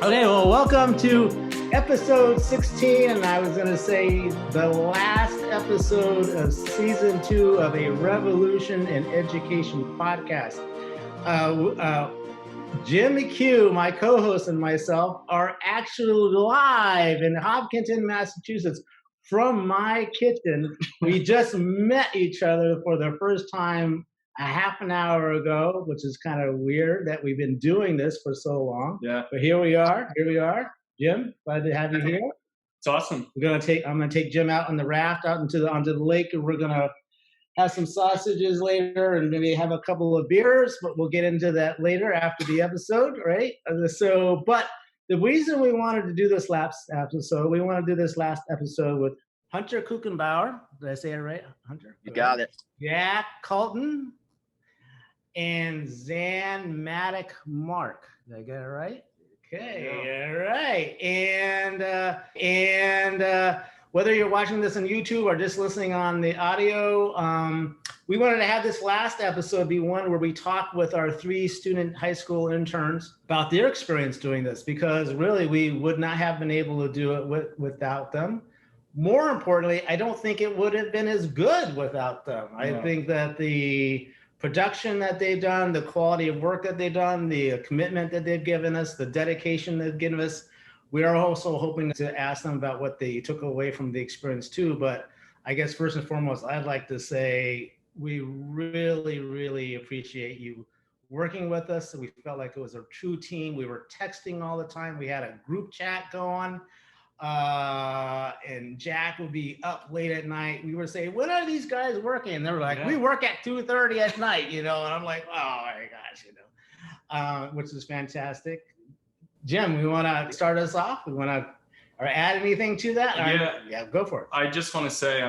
Okay, well, welcome to episode 16, and I was going to say the last episode of season 2 of a Revolution in Education podcast. Jim McCue, my co-host, and myself are actually live in Hopkinton, Massachusetts from my kitchen. We just met each other for the first time a half an hour ago, which is kind of weird that we've been doing this for so long. Yeah. But here we are. Jim, glad to have you here. It's awesome. I'm gonna take Jim out on the raft out onto the lake, and we're gonna have some sausages later and maybe have a couple of beers, but we'll get into that later after the episode, right? But the reason we wanted to do this last episode with Hunter Kuchenbauer. Did I say it right, Hunter? You got it. Jack Colton and Zan Maddock Mark. Did I get it right? Okay, yeah. All right. And whether you're watching this on YouTube or just listening on the audio, we wanted to have this last episode be one where we talk with our 3 student high school interns about their experience doing this, because really we would not have been able to do it without them. More importantly, I don't think it would have been as good without them. Yeah. I think that the production that they've done, the quality of work that they've done, the commitment that they've given us, the dedication they've given us, we are also hoping to ask them about what they took away from the experience too. But I guess first and foremost, I'd like to say we really, really appreciate you working with us. We felt like it was a true team. We were texting all the time. We had a group chat going. And Jack would be up late at night. We were saying, when are these guys working? And they were like, we work at 2:30 at night, And I'm like, oh my gosh, which is fantastic. Jim, we want to start us off? We want to or add anything to that? Yeah, go for it. I just want to say,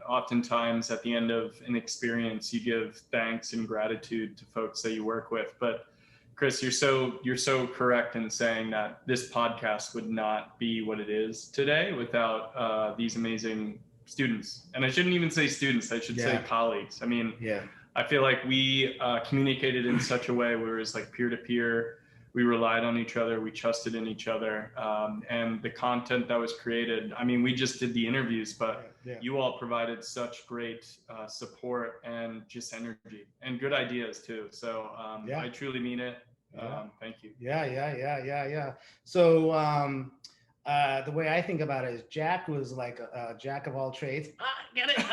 oftentimes at the end of an experience, you give thanks and gratitude to folks that you work with. But Chris, you're so correct in saying that this podcast would not be what it is today without these amazing students. And I shouldn't even say students, I should say colleagues. I feel like we communicated in such a way where it was like peer-to-peer. We relied on each other, we trusted in each other. And the content that was created, we just did the interviews, but you all provided such great support and just energy and good ideas too. So I truly mean it. Thank you. Yeah. So the way I think about it is Jack was like a jack of all trades. Get it?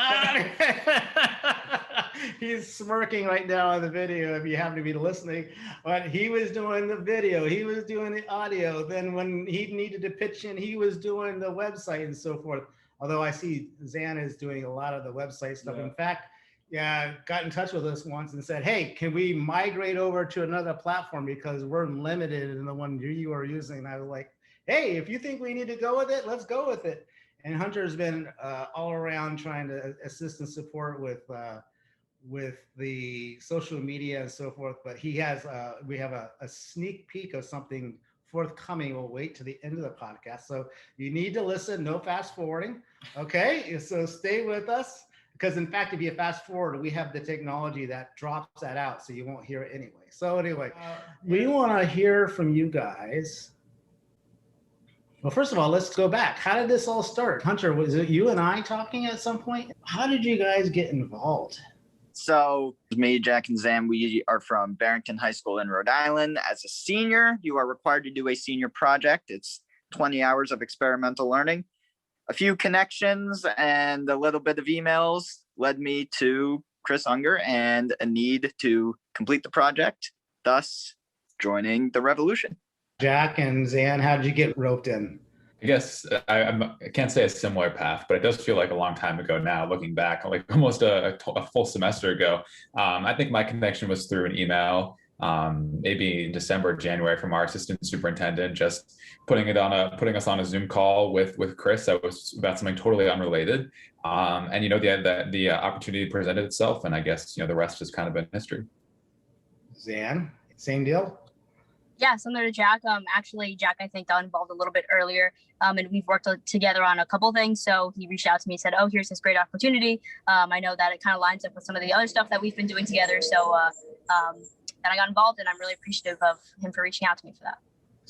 He's smirking right now in the video if you happen to be listening. But he was doing the video, he was doing the audio. Then when he needed to pitch in, he was doing the website and so forth. Although I see Zan is doing a lot of the website stuff. In fact, got in touch with us once and said, hey, can we migrate over to another platform because we're limited in the one you are using? And I was like, hey, if you think we need to go with it, let's go with it. And Hunter's been all around trying to assist and support with the social media and so forth. But he has, we have a sneak peek of something forthcoming. We'll wait to the end of the podcast. So you need to listen, no fast forwarding. Okay, so stay with us. Because in fact, if you fast forward, we have the technology that drops that out, so you won't hear it anyway. So anyway, we want to hear from you guys. Well, first of all, let's go back. How did this all start? Hunter, was it you and I talking at some point? How did you guys get involved? So me, Jack, and Zam, we are from Barrington High School in Rhode Island. As a senior, you are required to do a senior project. It's 20 hours of experimental learning. A few connections and a little bit of emails led me to Chris Unger and a need to complete the project, thus joining the Revolution. Jack and Zan, how did you get roped in? I guess I can't say a similar path, but it does feel like a long time ago now, looking back, like almost a full semester ago. I think my connection was through an email, maybe in December, January, from our assistant superintendent, just putting us on a Zoom call with Chris that was about something totally unrelated. And the opportunity presented itself, and I guess the rest has kind of been history. Zan, same deal. Yeah, similar to Jack. Actually, Jack, I think, got involved a little bit earlier, and we've worked together on a couple things. So he reached out to me and said, oh, here's this great opportunity. I know that it kind of lines up with some of the other stuff that we've been doing together. So and I got involved, and I'm really appreciative of him for reaching out to me for that.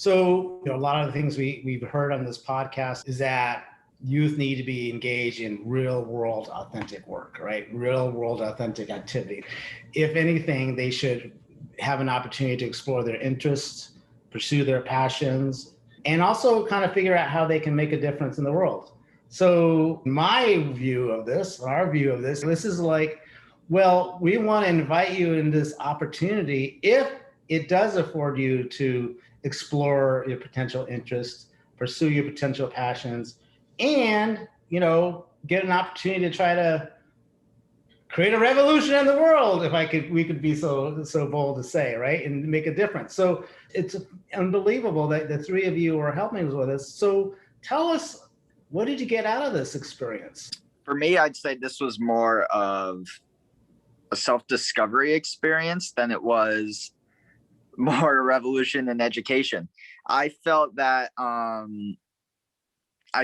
So, a lot of the things we've heard on this podcast is that youth need to be engaged in real world authentic work, right? Real world authentic activity. If anything, they should have an opportunity to explore their interests, pursue their passions, and also kind of figure out how they can make a difference in the world. So my view of this, our view of this is like, well, we want to invite you in this opportunity if it does afford you to explore your potential interests, pursue your potential passions, and, get an opportunity to try to create a revolution in the world, if we could be so bold to say, right, and make a difference. So it's unbelievable that the three of you are helping us with this. So tell us, what did you get out of this experience? For me, I'd say this was more of a self-discovery experience than it was more a revolution in education. I felt that I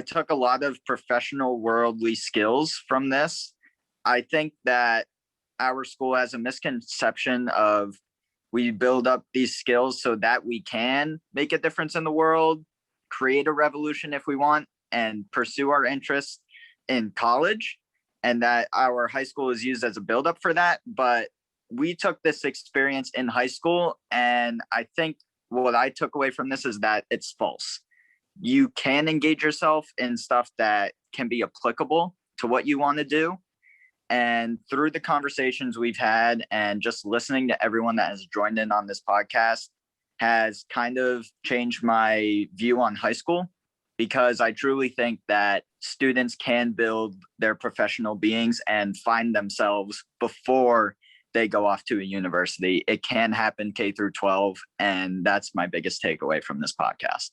took a lot of professional worldly skills from this. I think that our school has a misconception of we build up these skills so that we can make a difference in the world, create a revolution if we want, and pursue our interests in college, and that our high school is used as a buildup for that. But we took this experience in high school, and I think what I took away from this is that it's false. You can engage yourself in stuff that can be applicable to what you want to do. And through the conversations we've had and just listening to everyone that has joined in on this podcast has kind of changed my view on high school, because I truly think that students can build their professional beings and find themselves before they go off to a university. It can happen K through 12. And that's my biggest takeaway from this podcast.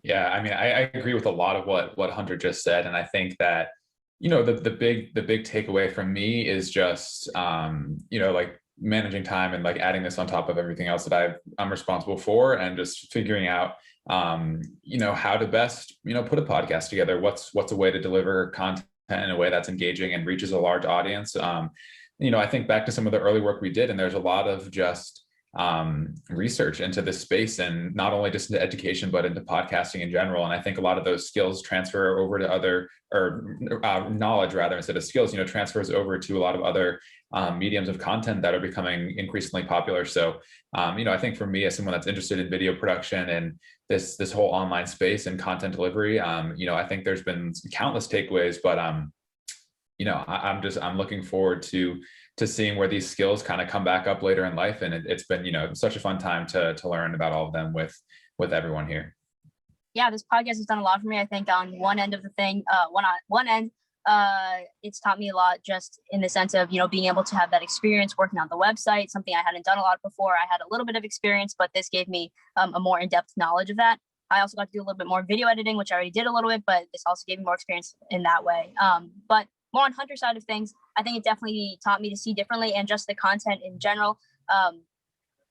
Yeah, I mean, I agree with a lot of what Hunter just said, and I think that the big takeaway from me is just like managing time and like adding this on top of everything else that I'm responsible for, and just figuring out how to best put a podcast together. What's a way to deliver content in a way that's engaging and reaches a large audience. I think back to some of the early work we did, and there's a lot of just research into this space, and not only just into education, but into podcasting in general. And I think a lot of those skills transfer over to other, or knowledge rather, instead of skills, transfers over to a lot of other mediums of content that are becoming increasingly popular. So, I think for me, as someone that's interested in video production and this whole online space and content delivery, I think there's been countless takeaways, but I'm looking forward to seeing where these skills kind of come back up later in life. And it's been, such a fun time to learn about all of them with everyone here. Yeah, this podcast has done a lot for me. I think on one end of the thing, one end, it's taught me a lot just in the sense of, being able to have that experience working on the website, something I hadn't done a lot before. I had a little bit of experience, but this gave me a more in-depth knowledge of that. I also got to do a little bit more video editing, which I already did a little bit, but this also gave me more experience in that way. But more on Hunter's side of things, I think it definitely taught me to see differently, and just the content in general,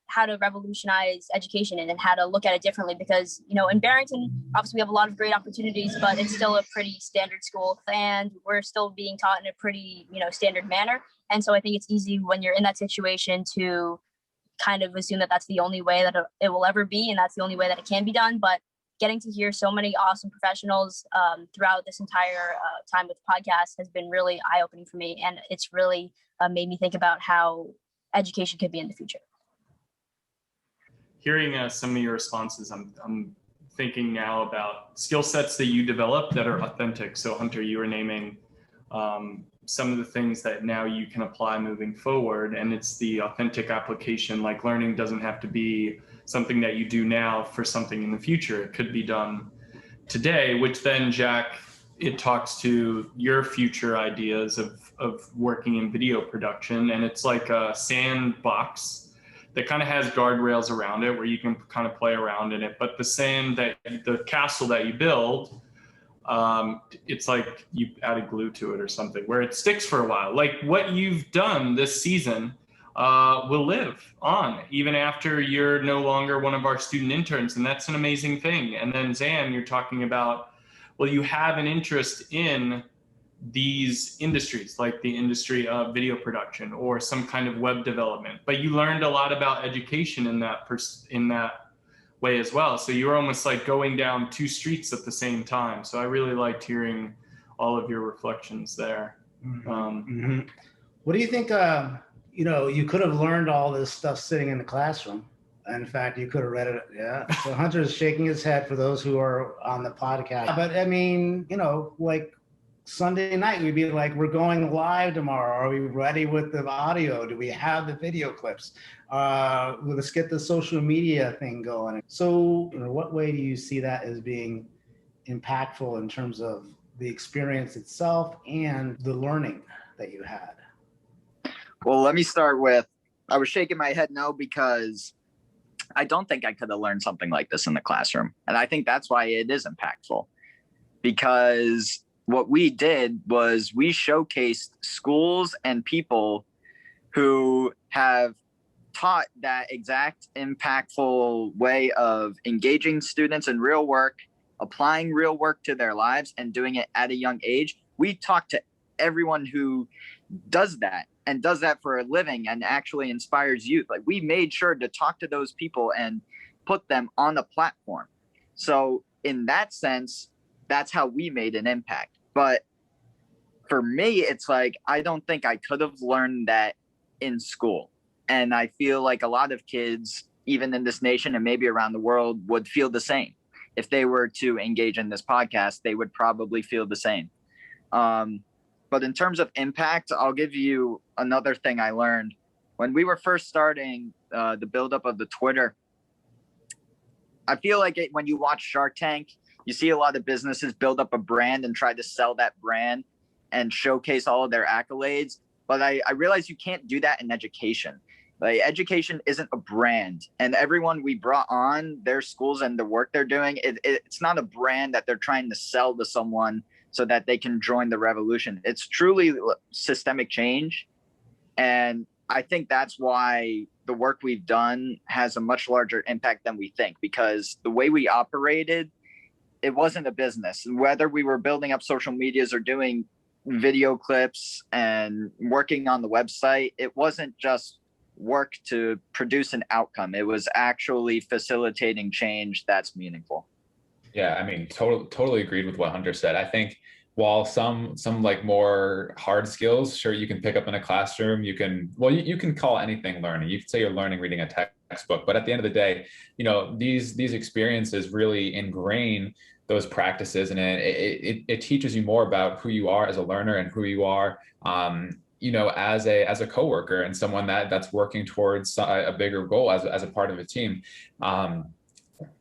how to revolutionize education and how to look at it differently. Because, in Barrington, obviously we have a lot of great opportunities, but it's still a pretty standard school, and we're still being taught in a pretty, standard manner. And so I think it's easy when you're in that situation to kind of assume that that's the only way that it will ever be, and that's the only way that it can be done. But getting to hear so many awesome professionals throughout this entire time with the podcast has been really eye-opening for me. And it's really made me think about how education could be in the future. Hearing some of your responses, I'm thinking now about skill sets that you develop that are authentic. So Hunter, you were naming some of the things that now you can apply moving forward, and it's the authentic application. Like, learning doesn't have to be something that you do now for something in the future. It could be done today, which then, Jack, it talks to your future ideas of working in video production. And it's like a sandbox that kind of has guardrails around it where you can kind of play around in it. But the castle that you build, it's like you added glue to it or something where it sticks for a while. Like what you've done this season will live on even after you're no longer one of our student interns. And that's an amazing thing. And then Zan, you're talking about, well, you have an interest in these industries, like the industry of video production or some kind of web development, but you learned a lot about education in that way as well. So you were almost like going down two streets at the same time. So I really liked hearing all of your reflections there. What do you think, you could have learned all this stuff sitting in the classroom. In fact, you could have read it. Yeah. So Hunter is shaking his head for those who are on the podcast. But I mean, like Sunday night, we'd be like, we're going live tomorrow. Are we ready with the audio? Do we have the video clips? Let's get the social media thing going. So what way do you see that as being impactful in terms of the experience itself and the learning that you had? Well, let me start with, I was shaking my head no, because I don't think I could have learned something like this in the classroom. And I think that's why it is impactful, because what we did was we showcased schools and people who have taught that exact impactful way of engaging students in real work, applying real work to their lives, and doing it at a young age. We talked to everyone who does that and does that for a living and actually inspires youth. Like, we made sure to talk to those people and put them on the platform. So in that sense, that's how we made an impact. But for me, it's like, I don't think I could have learned that in school. And I feel like a lot of kids, even in this nation and maybe around the world, would feel the same. If they were to engage in this podcast, they would probably feel the same. But in terms of impact, I'll give you another thing I learned. When we were first starting the buildup of the Twitter, I feel like when you watch Shark Tank, you see a lot of businesses build up a brand and try to sell that brand and showcase all of their accolades. But I realized you can't do that in education. Like, education isn't a brand, and everyone we brought on, their schools and the work they're doing, it's not a brand that they're trying to sell to someone so that they can join the revolution. It's truly systemic change. And I think that's why the work we've done has a much larger impact than we think, because the way we operated, it wasn't a business. Whether we were building up social medias or doing video clips and working on the website, it wasn't just work to produce an outcome. It was actually facilitating change that's meaningful. Yeah, I mean, totally agreed with what Hunter said. I think while some like more hard skills, sure, you can pick up in a classroom, you can call anything learning. You could say you're learning reading a textbook, but at the end of the day, these experiences really ingrain those practices, and it teaches you more about who you are as a learner and who you are as a coworker and someone that's working towards a bigger goal as a part of a team.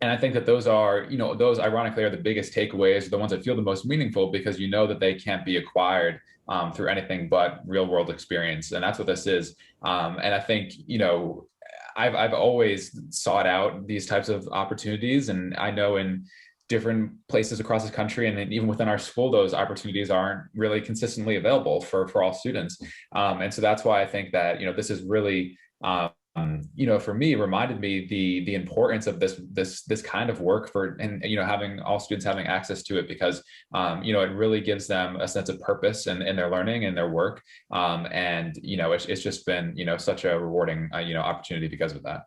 And I think that those ironically are the biggest takeaways, the ones that feel the most meaningful, because that they can't be acquired through anything but real world experience. And that's what this is. And I think, I've always sought out these types of opportunities, and I know in different places across the country, and even within our school, those opportunities aren't really consistently available for all students. And so that's why I think that, this is really, for me, reminded me the importance of this kind of work and having all students having access to it, because it really gives them a sense of purpose in their learning and their work. And it's just been such a rewarding opportunity because of that.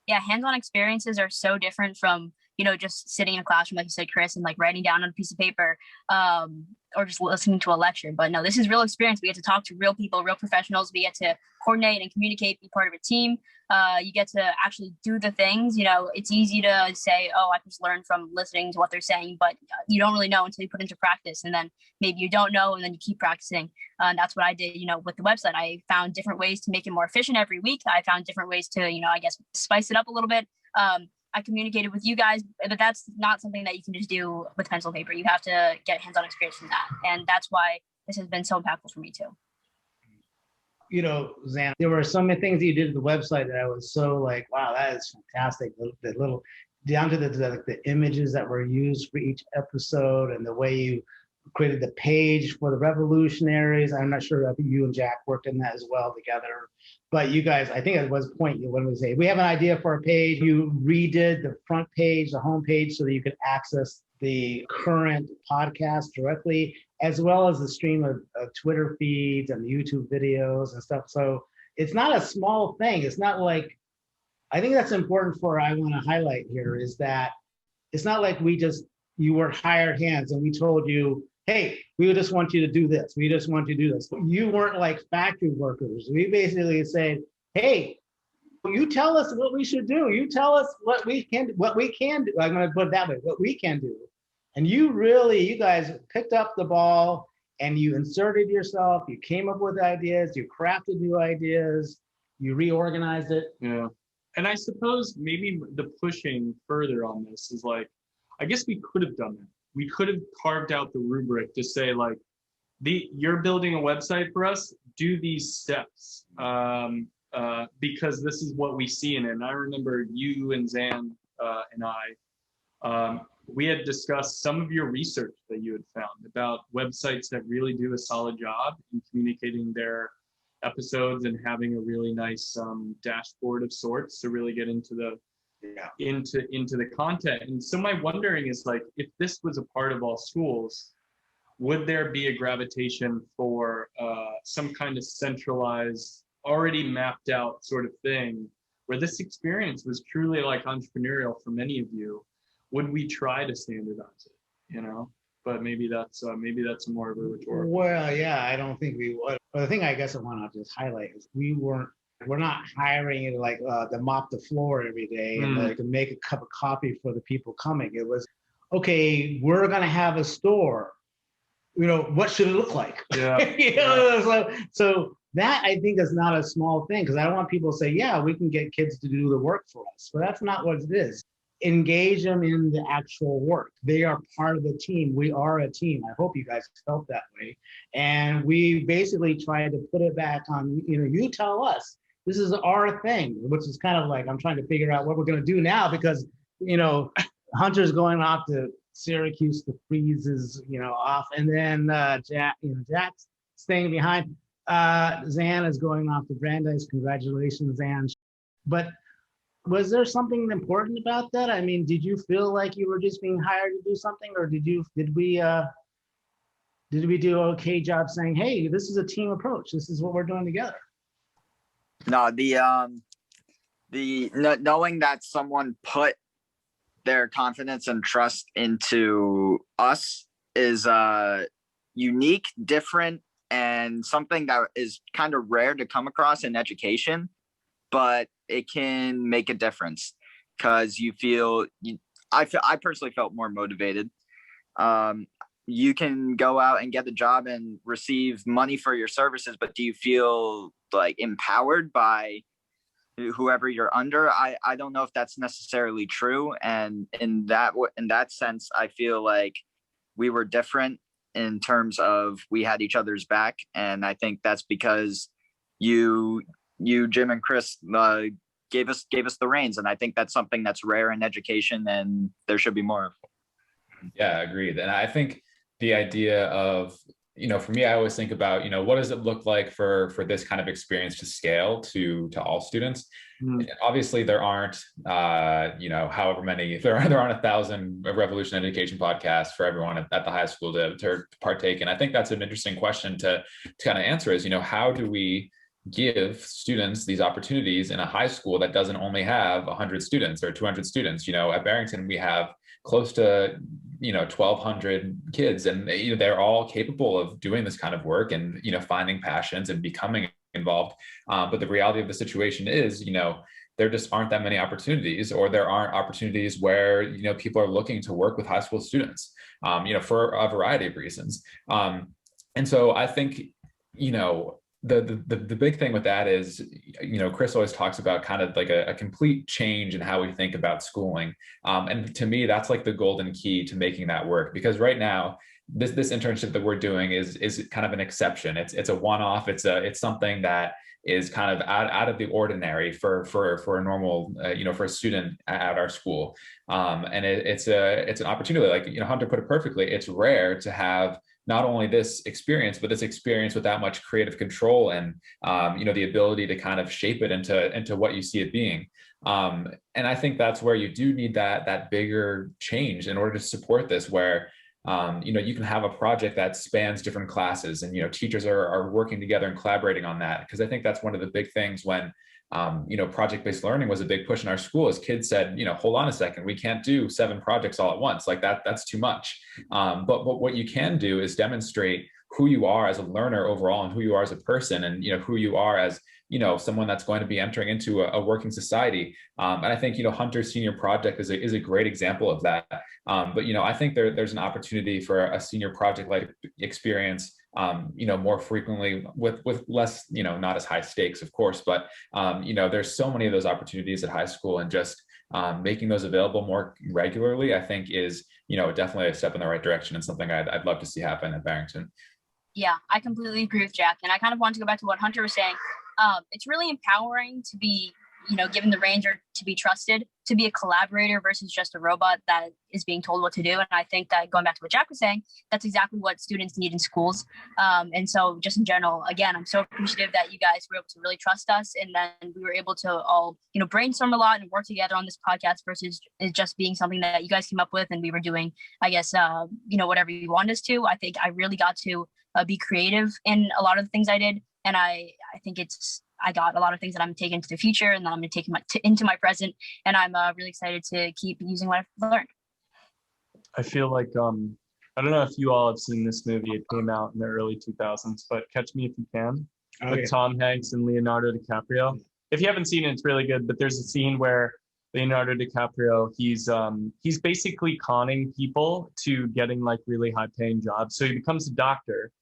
Yeah, hands-on experiences are so different from just sitting in a classroom, like you said, Chris, and like writing down on a piece of paper, or just listening to a lecture. But no, this is real experience. We get to talk to real people, real professionals. We get to coordinate and communicate, be part of a team. You get to actually do the things. It's easy to say, oh, I can just learn from listening to what they're saying, but you don't really know until you put it into practice. And then maybe you don't know, and then you keep practicing. And that's what I did, with the website. I found different ways to make it more efficient every week. I found different ways to, I guess, spice it up a little bit. I communicated with you guys, but that's not something that you can just do with pencil and paper. You have to get hands-on experience from that. And that's why this has been so impactful for me too. Zan, there were so many things that you did to the website that I was so like, wow, that is fantastic. The little, down to the images that were used for each episode, and the way you created the page for the Revolutionaries. I'm not sure, I think you and Jack worked in that as well together. But you guys, I think at one point, when we say, we have an idea for a page, you redid the front page, the home page, so that you could access the current podcast directly, as well as the stream of Twitter feeds and YouTube videos and stuff. So it's not a small thing. It's not like I think that's important I want to highlight here is that it's not like you were hired hands and we told you, hey, we just want you to do this. We just want you to do this. You weren't like factory workers. We basically said, hey, you tell us what we should do. You tell us what we can do. I'm going to put it that way, what we can do. And you guys picked up the ball and you inserted yourself. You came up with ideas. You crafted new ideas. You reorganized it. Yeah. And I suppose maybe the pushing further on this is like, I guess we could have done that. We could have carved out the rubric to say like, you're building a website for us, do these steps. Because this is what we see in it. And I remember you and Zan and I, we had discussed some of your research that you had found about websites that really do a solid job in communicating their episodes and having a really nice dashboard of sorts to really get into the into the content. And so my wondering is like, if this was a part of all schools, would there be a gravitation for some kind of centralized, already mapped out sort of thing where this experience was truly like entrepreneurial for many of you? Would we try to standardize it, but maybe that's more of a rhetorical. Well, yeah, I don't think we would. But the thing I guess I want to just highlight is we're not hiring like to mop the floor every day and like to make a cup of coffee for the people coming. It was, okay, we're going to have a store, what should it look like? Yeah. So that I think is not a small thing, because I don't want people to say, yeah, we can get kids to do the work for us. But that's not what it is. Engage them in the actual work. They are part of the team. We are a team. I hope you guys felt that way. And we basically tried to put it back on, you tell us, this is our thing, which is kind of like, I'm trying to figure out what we're going to do now because, Hunter's going off to Syracuse to freeze his, off. And then Jack's staying behind. Zan is going off to Brandeis. Congratulations, Zan. But was there something important about that? I mean, did you feel like you were just being hired to do something, or did we do an okay job saying, hey, this is a team approach. This is what we're doing together? No, knowing that someone put their confidence and trust into us is unique, different, and something that is kind of rare to come across in education, but it can make a difference because I personally felt more motivated. You can go out and get the job and receive money for your services, but do you feel like empowered by whoever you're under? I don't know if that's necessarily true. And in that sense, I feel like we were different in terms of we had each other's back. And I think that's because you, Jim and Chris, gave us the reins. And I think that's something that's rare in education and there should be more of. Yeah, agreed. And I think the idea of, for me, I always think about, what does it look like for this kind of experience to scale to all students? Mm. Obviously, there aren't, however many, there aren't 1,000 Revolution Education podcasts for everyone at the high school to partake in. I think that's an interesting question to kind of answer is, how do we give students these opportunities in a high school that doesn't only have 100 students or 200 students? At Barrington, we have close to 1,200 kids, and they're all capable of doing this kind of work and finding passions and becoming involved. But the reality of the situation is, there just aren't that many opportunities, or there aren't opportunities where people are looking to work with high school students, for a variety of reasons. And so I think the big thing with that is, Chris always talks about kind of like a complete change in how we think about schooling. And to me, that's like the golden key to making that work, because right now, this internship that we're doing is kind of an exception. It's a one-off. It's something that is kind of out of the ordinary for a normal, for a student at our school. And it's an opportunity, like, Hunter put it perfectly. It's rare to have not only this experience, but this experience with that much creative control and, the ability to kind of shape it into what you see it being. And I think that's where you do need that bigger change in order to support this, where, you can have a project that spans different classes and, teachers are working together and collaborating on that. Because I think that's one of the big things when project-based learning was a big push in our school as kids said, hold on a second, we can't do 7 projects all at once. Like that's too much. But what you can do is demonstrate who you are as a learner overall and who you are as a person and, who you are as, someone that's going to be entering into a working society. And I think, Hunter's senior project is a great example of that. But, I think there's an opportunity for a senior project-like experience, more frequently with less, not as high stakes, of course, but, there's so many of those opportunities at high school, and just making those available more regularly, I think is, definitely a step in the right direction and something I'd love to see happen at Barrington. Yeah, I completely agree with Jack. And I kind of want to go back to what Hunter was saying. It's really empowering to be, given the range or to be trusted, to be a collaborator versus just a robot that is being told what to do. And I think that, going back to what Jack was saying, that's exactly what students need in schools. And so just in general, again, I'm so appreciative that you guys were able to really trust us. And then we were able to all, brainstorm a lot and work together on this podcast versus it just being something that you guys came up with and we were doing, I guess, whatever you want us to. I think I really got to be creative in a lot of the things I did. And I think I got a lot of things that I'm taking into the future and that I'm going to take into my present. And I'm really excited to keep using what I've learned. I feel like, I don't know if you all have seen this movie. It came out in the early 2000s, but Catch Me If You Can, with Tom Hanks and Leonardo DiCaprio. If you haven't seen it, it's really good. But there's a scene where Leonardo DiCaprio, he's basically conning people to getting like really high paying jobs. So he becomes a doctor.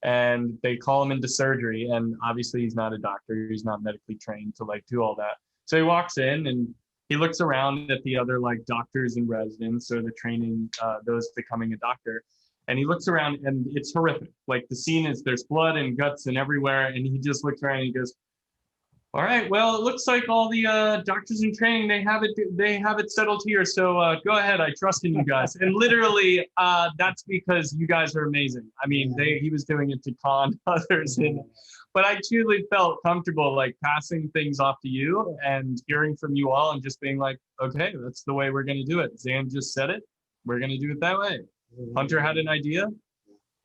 And they call him into surgery, and obviously he's not a doctor. He's not medically trained to like do all that. So he walks in and he looks around at the other like doctors and residents, so the training, those becoming a doctor. And he looks around and it's horrific. Like the scene is there's blood and guts and everywhere. And he just looks around and he goes, all right, well, it looks like all the doctors in training, they have it settled here. So go ahead, I trust in you guys. And literally, that's because you guys are amazing. I mean, he was doing it to con others. But I truly felt comfortable like passing things off to you and hearing from you all and just being like, okay, that's the way we're going to do it. Zan just said it. We're going to do it that way. Hunter had an idea.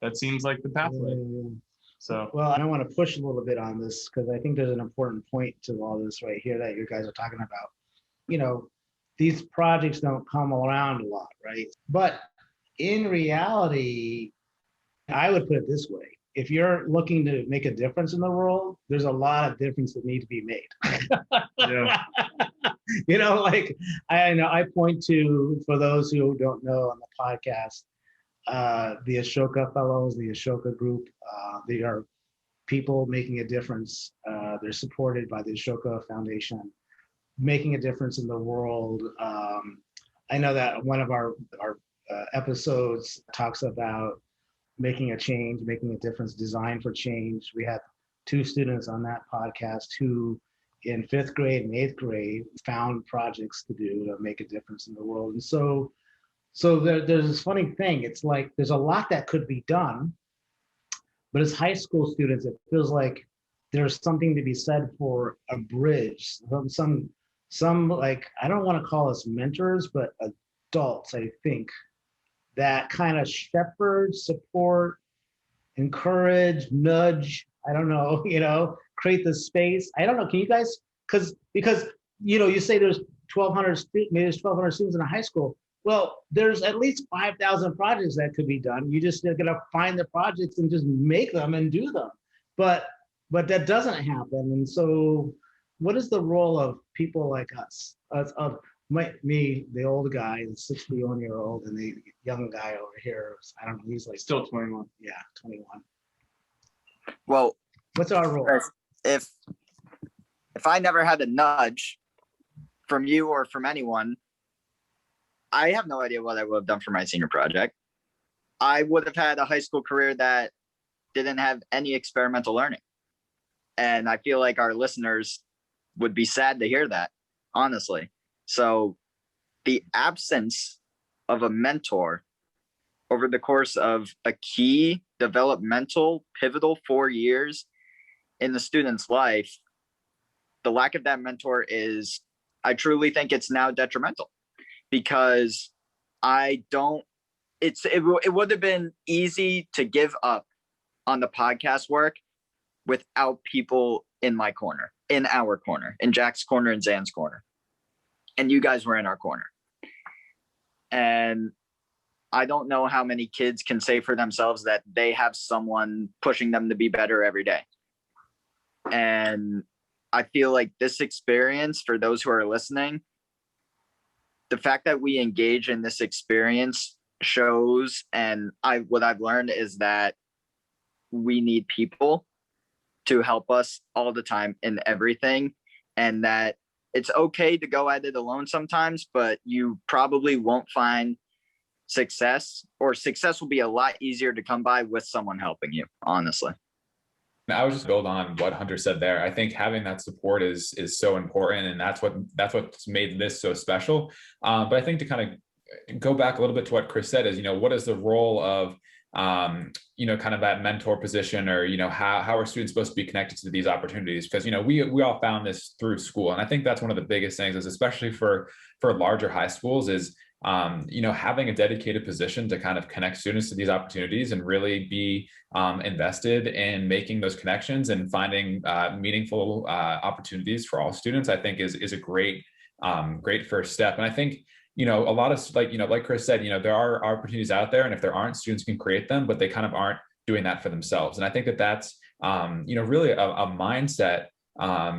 That seems like the pathway. So, well, I want to push a little bit on this because I think there's an important point to all this right here that you guys are talking about. These projects don't come around a lot, right? But in reality, I would put it this way. If you're looking to make a difference in the world, there's a lot of difference that need to be made. yeah. I point to, for those who don't know on the podcast, the Ashoka Fellows, the Ashoka Group. They are people making a difference. They're supported by the Ashoka Foundation, making a difference in the world. I know that one of our episodes talks about making a change, making a difference, design for change. We had 2 students on that podcast who in 5th grade and 8th grade found projects to do to make a difference in the world. And so there's this funny thing. It's like there's a lot that could be done, but as high school students, it feels like there's something to be said for a bridge. Some like, I don't want to call us mentors, but adults, I think, that kind of shepherd, support, encourage, nudge, I don't know, create the space. I don't know, can you guys, because you say there's 1,200 students in a high school. Well, there's at least 5,000 projects that could be done. You just are going to find the projects and just make them and do them. But that doesn't happen. And so what is the role of people like us, me, the old guy, the 61-year-old, and the young guy over here, I don't know, he's like still 21. Yeah, 21. Well, what's our role? If I never had a nudge from you or from anyone, I have no idea what I would have done for my senior project. I would have had a high school career that didn't have any experimental learning. And I feel like our listeners would be sad to hear that, honestly. So the absence of a mentor over the course of a key developmental pivotal 4 years in the student's life, the lack of that mentor is, I truly think it's now detrimental, because it would have been easy to give up on the podcast work without people in my corner. in our corner, in Jack's corner and Zan's corner. And you guys were in our corner. And I don't know how many kids can say for themselves that they have someone pushing them to be better every day. And I feel like this experience, for those who are listening, the fact that we engage in this experience shows, and what I've learned is that we need people to help us all the time in everything, and that it's okay to go at it alone sometimes, but you probably won't find success, or success will be a lot easier to come by with someone helping you, honestly. I would just build on what Hunter said there. I think having that support is so important, and that's what's made this so special. But I think to kind of go back a little bit to what Chris said is, what is the role of kind of that mentor position, or how are students supposed to be connected to these opportunities? Because we all found this through school, and I think that's one of the biggest things, is especially for larger high schools, is having a dedicated position to kind of connect students to these opportunities and really be invested in making those connections and finding meaningful opportunities for all students, I think is a great first step. And I think, a lot of like Chris said, there are opportunities out there, and if there aren't, students can create them, but they kind of aren't doing that for themselves. And I think that's really a mindset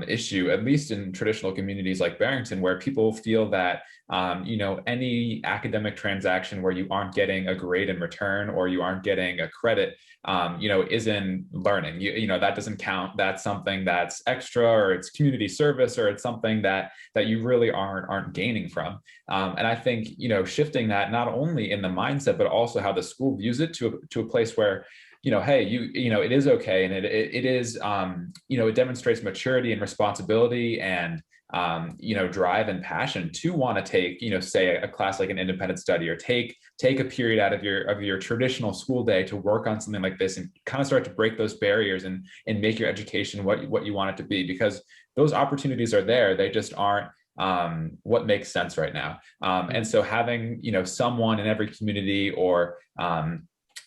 issue, at least in traditional communities like Barrington, where people feel that any academic transaction where you aren't getting a grade in return, or you aren't getting a credit, isn't learning. That doesn't count. That's something that's extra, or it's community service, or it's something that you really aren't gaining from. And I think shifting that not only in the mindset, but also how the school views it to a place where hey, it is okay, and it is it demonstrates maturity and responsibility and drive and passion to want to take say a class like an independent study, or take a period out of your traditional school day to work on something like this, and kind of start to break those barriers and make your education what you want it to be, because those opportunities are there. They just aren't what makes sense right now. And so having someone in every community, or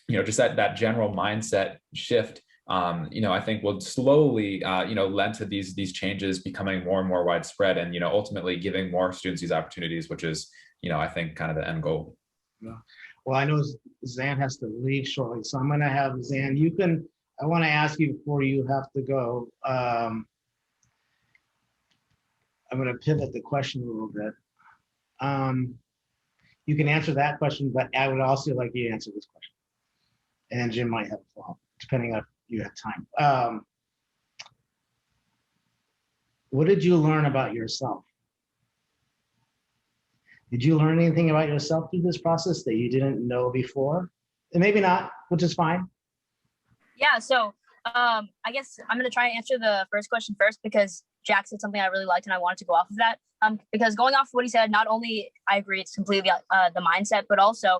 just that general mindset shift, I think will slowly, lend to these changes becoming more and more widespread, and, ultimately giving more students these opportunities, which is, I think kind of the end goal. Yeah. Well, I know Zan has to leave shortly, so I'm going to have Zan, I want to ask you before you have to go, I'm going to pivot the question a little bit. You can answer that question, but I would also like you to answer this question. And Jim might have a follow-up, depending on if you have time. What did you learn about yourself? Did you learn anything about yourself through this process that you didn't know before? And maybe not, which is fine. Yeah, so I guess I'm going to try and answer the first question first, because Jack said something I really liked, and I wanted to go off of that. Because going off of what he said, not only I agree it's completely the mindset, but also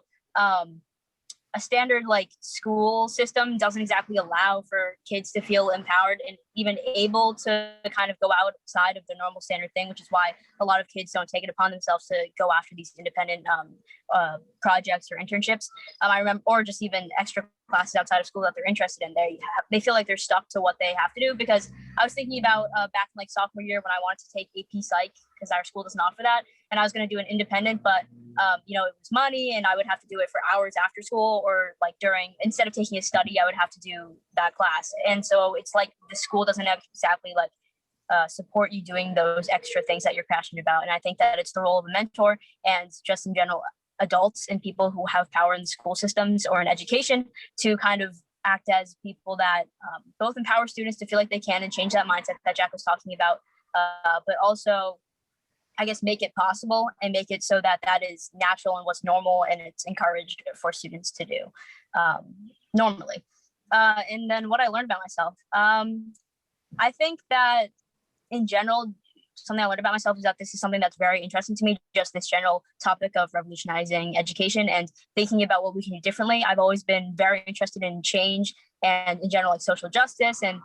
a standard school system doesn't exactly allow for kids to feel empowered and even able to kind of go outside of the normal standard thing, which is why a lot of kids don't take it upon themselves to go after these independent projects or internships. I remember, or just even extra classes outside of school that they're interested in. They feel like they're stuck to what they have to do, because I was thinking about back in sophomore year when I wanted to take AP Psych, because our school doesn't offer that, and I was going to do an independent, but it was money, and I would have to do it for hours after school, or instead of taking a study, I would have to do that class. And so it's like the school doesn't exactly support you doing those extra things that you're passionate about. And I think that it's the role of a mentor, and just in general adults and people who have power in the school systems or in education, to kind of act as people that both empower students to feel like they can and change that mindset that Jack was talking about, but also, I guess, make it possible and make it so that is natural and what's normal, and it's encouraged for students to do normally. And then what I learned about myself, I think that in general, something I learned about myself is that this is something that's very interesting to me, just this general topic of revolutionizing education and thinking about what we can do differently. I've always been very interested in change and in general, social justice and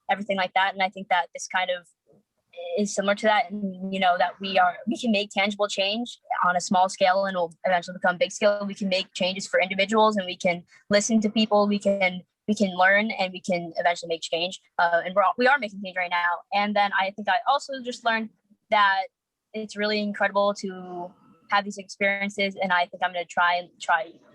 everything like that. And I think that this kind of is similar to that, and that we can make tangible change on a small scale, and will eventually become big scale. We can make changes for individuals, and we can listen to people. We can we can learn and we can eventually make change. And we are making change right now. And then I think I also just learned that it's really incredible to have these experiences. And I think I'm going to try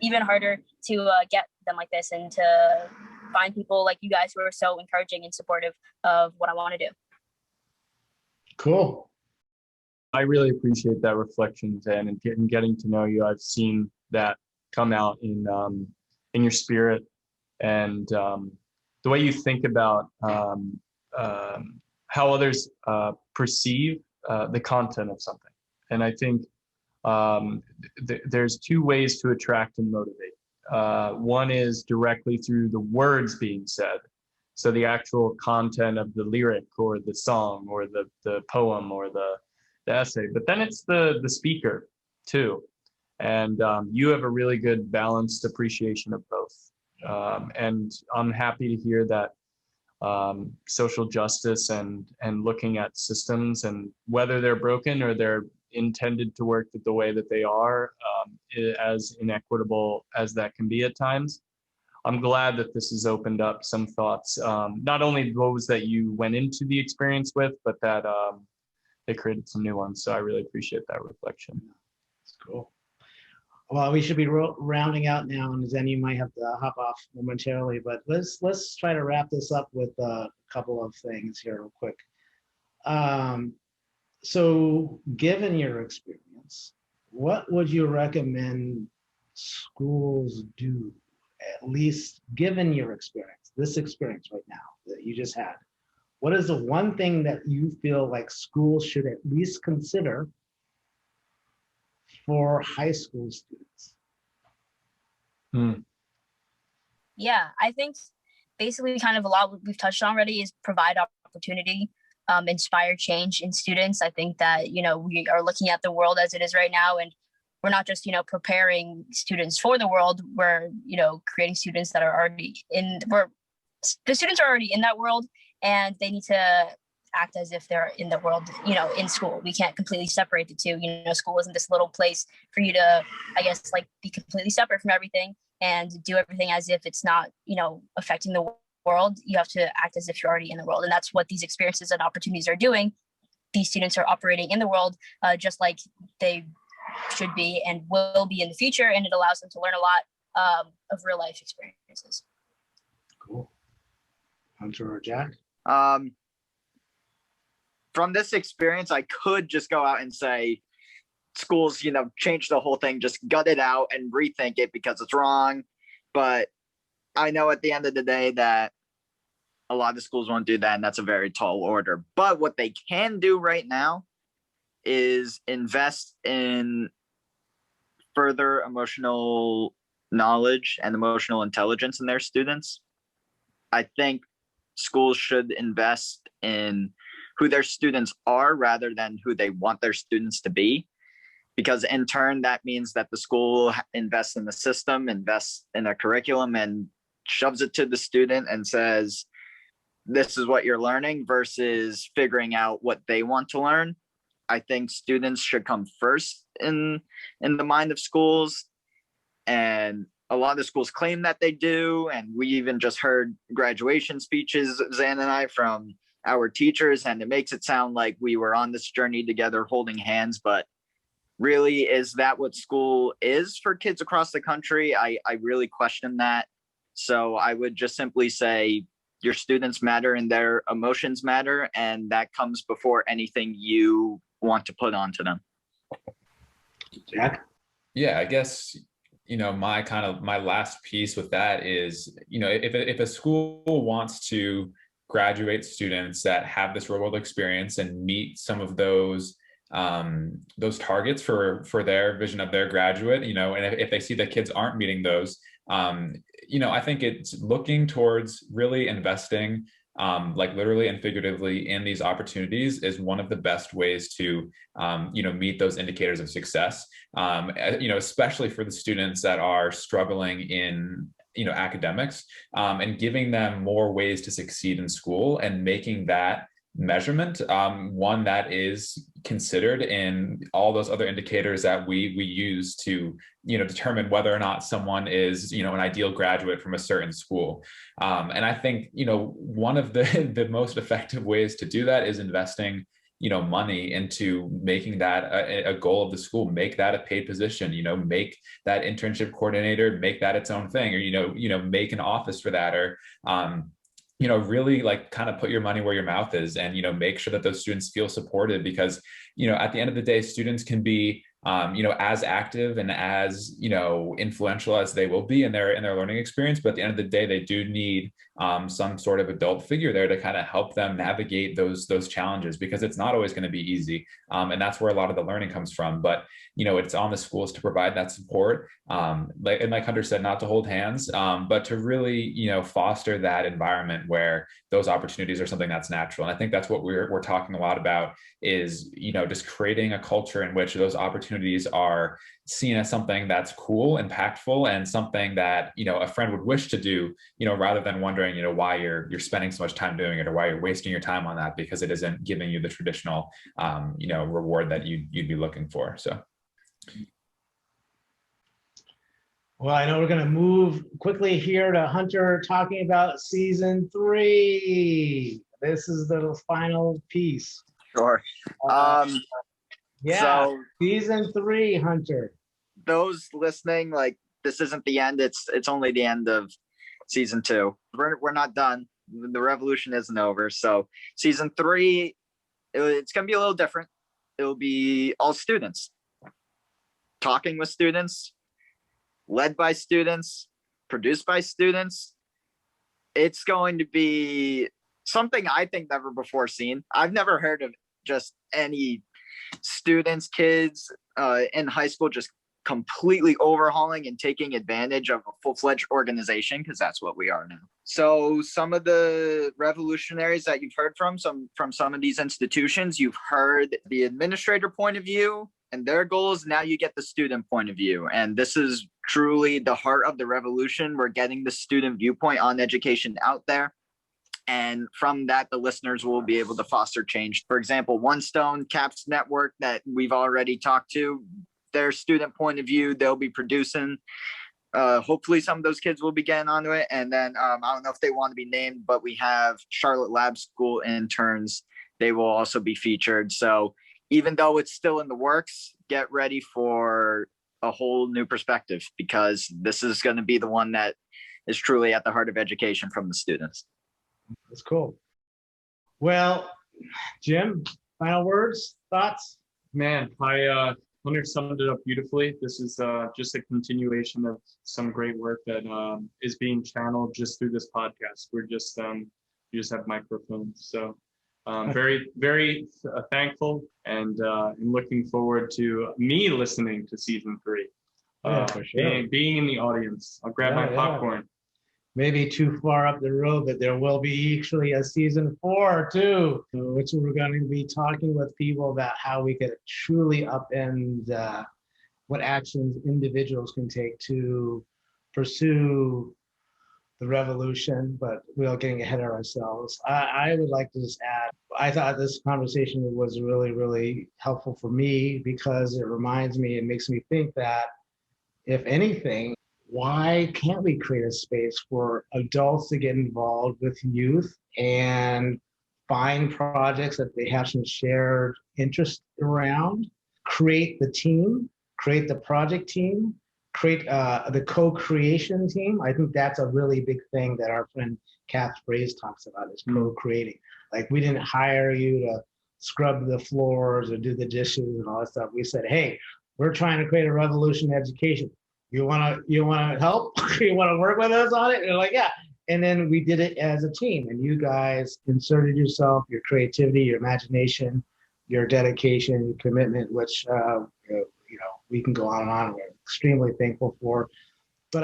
even harder to get them like this and to find people like you guys who are so encouraging and supportive of what I want to do. Cool. I really appreciate that reflection, Zan, and getting to know you. I've seen that come out in your spirit and the way you think about how others perceive the content of something. And I think there's two ways to attract and motivate. One is directly through the words being said. So the actual content of the lyric or the song or the poem or the essay, but then it's the speaker too. And you have a really good balanced appreciation of both. And I'm happy to hear that social justice and looking at systems and whether they're broken or they're intended to work the way that they are, as inequitable as that can be at times. I'm glad that this has opened up some thoughts, not only those that you went into the experience with, but that they created some new ones. So I really appreciate that reflection. That's cool. Well, we should be rounding out now, and then you might have to hop off momentarily, but let's try to wrap this up with a couple of things here real quick. So given your experience, what would you recommend schools do, at least given your experience, this experience right now that you just had? What is the one thing that you feel like schools should at least consider for high school students? Yeah, I think basically kind of a lot we've touched on already is provide opportunity, inspire change in students. I think that, we are looking at the world as it is right now, and we're not just, preparing students for the world. We're, creating students that are already the students are already in that world, and they need to act as if they're in the world, in school. We can't completely separate the two. School isn't this little place for you to, I guess, like be completely separate from everything and do everything as if it's not, affecting the world. You have to act as if you're already in the world. And that's what these experiences and opportunities are doing. These students are operating in the world just like they should be and will be in the future. And it allows them to learn a lot of real life experiences. Cool. Hunter or Jack? From this experience, I could just go out and say schools, change the whole thing, just gut it out and rethink it because it's wrong. But I know at the end of the day that a lot of schools won't do that, and that's a very tall order. But what they can do right now is invest in further emotional knowledge and emotional intelligence in their students. I think schools should invest in who their students are rather than who they want their students to be, because in turn that means that the school invests in the system, invests in a curriculum, and shoves it to the student and says, this is what you're learning, versus figuring out what they want to learn. I think students should come first in the mind of schools, and a lot of schools claim that they do, and we even just heard graduation speeches, Zan and I, from our teachers, and it makes it sound like we were on this journey together holding hands. But really, is that what school is for kids across the country? I really question that. So I would just simply say your students matter and their emotions matter, and that comes before anything you want to put onto them. Jack? Yeah, I guess, my last piece with that is, if a school wants to graduate students that have this real world experience and meet some of those targets for their vision of their graduate, and if they see that kids aren't meeting those, I think it's looking towards really investing, like literally and figuratively, in these opportunities is one of the best ways to, meet those indicators of success, especially for the students that are struggling in academics, and giving them more ways to succeed in school and making that measurement, one that is considered in all those other indicators that we use to, determine whether or not someone is, an ideal graduate from a certain school. And I think, one of the most effective ways to do that is investing money into making that a goal of the school, make that a paid position, make that internship coordinator, make that its own thing, or, make an office for that, or, really like kind of put your money where your mouth is, and, make sure that those students feel supported, because, at the end of the day, students can be, as active and as, influential as they will be in their learning experience. But at the end of the day, they do need some sort of adult figure there to kind of help them navigate those challenges, because it's not always going to be easy. And that's where a lot of the learning comes from. But, it's on the schools to provide that support. Like Hunter said, not to hold hands, but to really, foster that environment where those opportunities are something that's natural. And I think that's what we're talking a lot about is, just creating a culture in which those opportunities are seen as something that's cool, impactful, and something that, a friend would wish to do, rather than wondering, why you're spending so much time doing it, or why you're wasting your time on that, because it isn't giving you the traditional, reward that you'd be looking for. So. Well, I know we're going to move quickly here to Hunter talking about season 3. This is the final piece. Sure. Yeah, so season 3, Hunter. Those listening, like, this isn't the end. It's only the end of season 2. We're not done. The revolution isn't over. So season 3, it's going to be a little different. It'll be all students, talking with students, led by students, produced by students. It's going to be something I think never before seen. I've never heard of just any students, kids in high school just completely overhauling and taking advantage of a full-fledged organization, because that's what we are now. So some of the revolutionaries that you've heard from some of these institutions, you've heard the administrator point of view and their goals. Now you get the student point of view. And this is truly the heart of the revolution. We're getting the student viewpoint on education out there. And from that, the listeners will be able to foster change. For example, One Stone, CAPS Network that we've already talked to, their student point of view, they'll be producing. Hopefully some of those kids will be getting onto it. And then I don't know if they want to be named, but we have Charlotte Lab School interns. They will also be featured. So even though it's still in the works, get ready for a whole new perspective, because this is going to be the one that is truly at the heart of education from the students. That's cool. Well, Jim, final words, thoughts? Man, Hunter summed it up beautifully. This is just a continuation of some great work that is being channeled just through this podcast. We're just we just have microphones. So very, very thankful, and looking forward to me listening to season 3. Yeah, for sure. Being in the audience. I'll grab my popcorn. Maybe too far up the road, but there will be actually a season 4 too, which we're going to be talking with people about how we could truly upend what actions individuals can take to pursue the revolution, but without getting ahead of ourselves. I would like to just add, I thought this conversation was really, really helpful for me, because it reminds me, it makes me think that, if anything, why can't we create a space for adults to get involved with youth and find projects that they have some shared interest around, create the team, create the project team, create the co-creation team? I think that's a really big thing that our friend Kath Braze talks about, is co-creating. Like, we didn't hire you to scrub the floors or do the dishes and all that stuff. We said, hey, we're trying to create a revolution in education. You wanna help? You wanna work with us on it? And they're like, yeah. And then we did it as a team, and you guys inserted yourself, your creativity, your imagination, your dedication, your commitment, which we can go on and on. We're extremely thankful for. But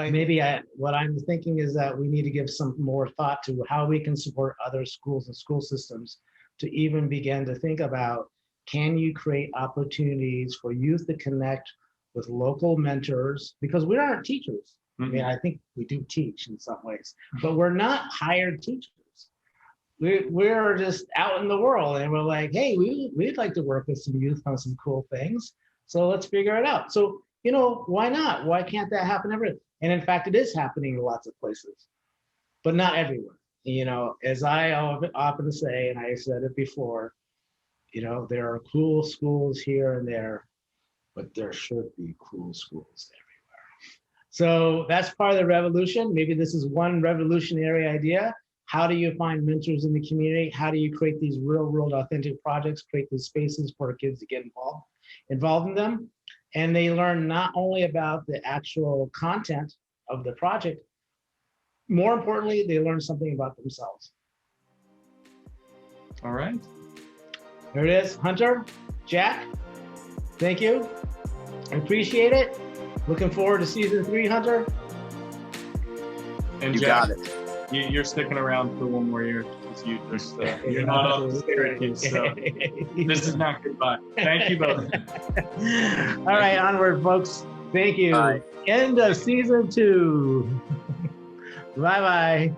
what I'm thinking is that we need to give some more thought to how we can support other schools and school systems to even begin to think about, can you create opportunities for youth to connect with local mentors? Because we aren't teachers. I mean, I think we do teach in some ways, but we're not hired teachers. we're just out in the world and we're like, hey, we'd like to work with some youth on some cool things. So let's figure it out. So, why not? Why can't that happen everywhere? And in fact, it is happening in lots of places, but not everywhere. As I often say, and I said it before, there are cool schools here and there, but there should be cool schools everywhere. So that's part of the revolution. Maybe this is one revolutionary idea. How do you find mentors in the community? How do you create these real world authentic projects, create these spaces for kids to get involved in them? And they learn not only about the actual content of the project, more importantly, they learn something about themselves. All right. There it is. Hunter, Jack, thank you. I appreciate it. Looking forward to season 3, Hunter. And You Jack, got it. you're sticking around for one more year because you're not on the Syracuse, so this is not goodbye. Thank you both. All right, onward, folks. Thank you. Bye. End of season 2. Bye-bye.